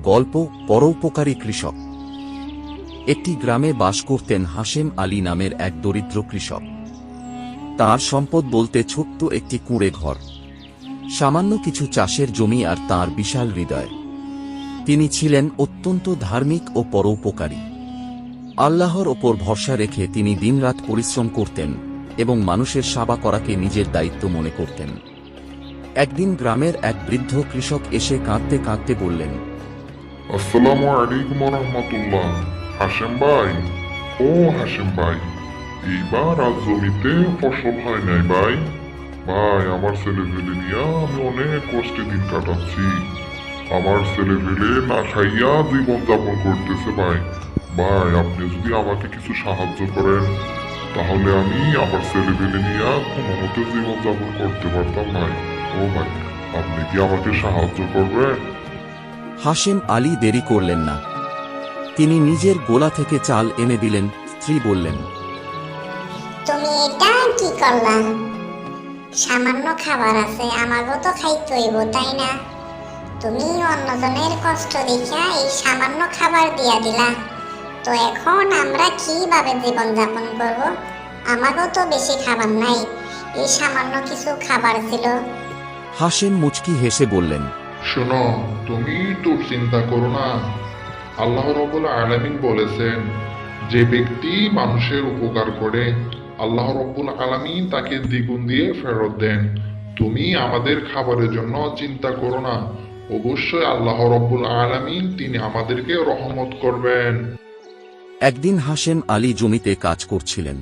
গল্প পরোপকারী কৃষক। একটি গ্রামে বাস করতেন হাশেম আলী নামের এক দরিদ্র কৃষক। তার সম্পদ বলতে ছোট্ট একটি কুঁড়ে ঘর, সামান্য কিছু চাষের জমি আর তার বিশাল হৃদয়। তিনি ছিলেন অত্যন্ত ধার্মিক ও পরোপকারী। আল্লাহর ওপর ভরসা রেখে তিনি দিনরাত পরিশ্রম করতেন এবং মানুষের সেবা করাকে নিজের দায়িত্ব মনে করতেন। একদিন গ্রামের এক বৃদ্ধ কৃষক এসে কাঁদতে কাঁদতে বললেন, আসসালামু আলাইকুম রহমতুল্লাহ। হাশেম ভাই, ও হাশেম ভাই, এইবার আজ জমিতে ফসল হয় নাই ভাই। ভাই, আমার ছেলেপেলে নিয়ে আমি অনেক কষ্টে দিন কাটাচ্ছি। আমার ছেলেপেলে না খাইয়া জীবন যাপন করতেছে ভাই। ভাই, আপনি যদি আমাকে কিছু সাহায্য করেন তাহলে আমি আমার ছেলেপেলে নিয়ে কোনো মতে জীবন যাপন করতে পারতাম ভাই। ও ভাই, আপনি কি আমাকে সাহায্য করবেন? হাশেম আলী দেরি করলেন না। তিনি নিজের গোলা থেকে চাল এনে দিলেন। স্ত্রী বললেন, তুমি এটা কি করলা? সামান্য খাবার আছে, আমাকেও তো খাইতে হইব, তাই না? তুমি অন্যজনের কষ্ট দেখা এই সামান্য খাবার দিয়া দিলা, তো এখন আমরা কিভাবে জীবন যাপন করব? আমাকেও তো বেশি খাবার নাই, এই সামান্য কিছু খাবার ছিল। হাশেম মুচকি হেসে বললেন, শোনো, তুমি তোর চিন্তা করো না। আল্লাহ রাব্বুল আলামিন বলেছেন, যে ব্যক্তি মানুষের উপকার করে আল্লাহ রাব্বুল আলামিন তাকে দ্বিগুণ দিয়ে ফেরত দেন। তুমি আমাদের খাবারের জন্য চিন্তা করো না। অবশ্যই আল্লাহ রাব্বুল আলামিন তিনি আমাদেরকে রহমত করবেন। একদিন হাশেম আলী জমিতে কাজ করছিলেন।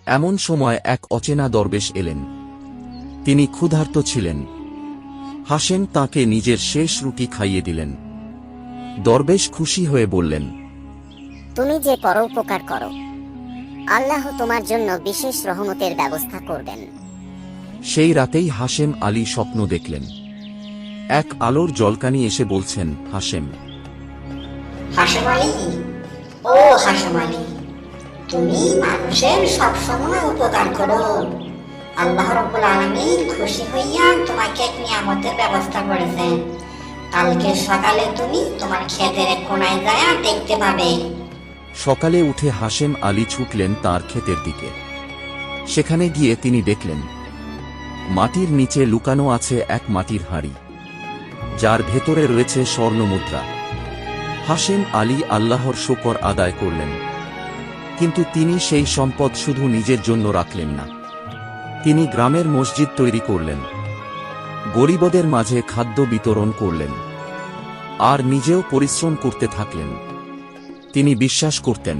এমন সময় এক অচেনা দরবেশ এলেন। তিনি ক্ষুধার্ত ছিলেন। হাশেম তাকে নিজের শেষ রুটি খাইয়ে দিলেন। দরবেশ খুশি হয়ে বললেন, তুমি যে পরোপকার করো, আল্লাহ তোমার জন্য বিশেষ রহমতের ব্যবস্থা করবেন। সেই রাতেই হাশেম আলী স্বপ্ন দেখলেন। এক আলোর জলকানি এসে বলছেন, হাশেম, হাশেম আলী, ও হাশেম আলী, তুমি মানুষের সবসময় উপকার করো। আল্লাহ রাব্বুল আলামিন খুশি হইয়া তোমাকে এক নিয়ামতের ব্যবস্থা করেছেন। কালকে সকালে তুমি তোমার ক্ষেতের এক কোনায় যায়া দেখতে পাবে। সকালে উঠে হাশেম আলী ছুটলেন তার ক্ষেতের দিকে। সেখানে গিয়ে তিনি দেখলেন মাটির নিচে লুকানো আছে এক মাটির হাঁড়ি, যার ভেতরে রয়েছে স্বর্ণমুদ্রা। হাশেম আলী আল্লাহর শুকর আদায় করলেন। কিন্তু তিনি সেই সম্পদ শুধু নিজের জন্য রাখলেন না। তিনি গ্রামের মসজিদ তৈরি করলেন, গরিবদের মাঝে খাদ্য বিতরণ করলেন, আর নিজেও পরিশ্রম করতে থাকলেন। তিনি বিশ্বাস করতেন,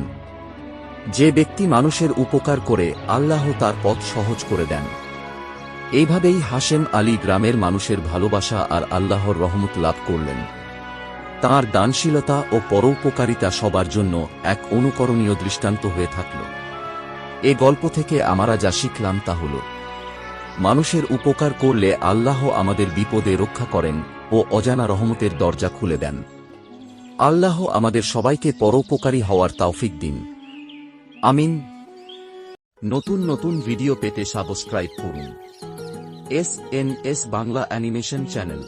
যে ব্যক্তি মানুষের উপকার করে আল্লাহ তার পথ সহজ করে দেন। এইভাবেই হাশেম আলী গ্রামের মানুষের ভালোবাসা আর আল্লাহর রহমত লাভ করলেন। তাঁর দানশীলতা ও পরোপকারিতা সবার জন্য এক অনুকরণীয় দৃষ্টান্ত হয়ে থাকল। এ গল্প থেকে আমরা যা শিখলাম তা হল, মানুষের উপকার করলে আল্লাহ আমাদের বিপদে রক্ষা করেন ও অজানা রহমতের দরজা খুলে দেন। আল্লাহ আমাদের সবাইকে পরোপকারী হওয়ার তৌফিক দিন। আমিন। নতুন নতুন ভিডিও পেতে সাবস্ক্রাইব করুন এস বাংলা অ্যানিমেশন চ্যানেল।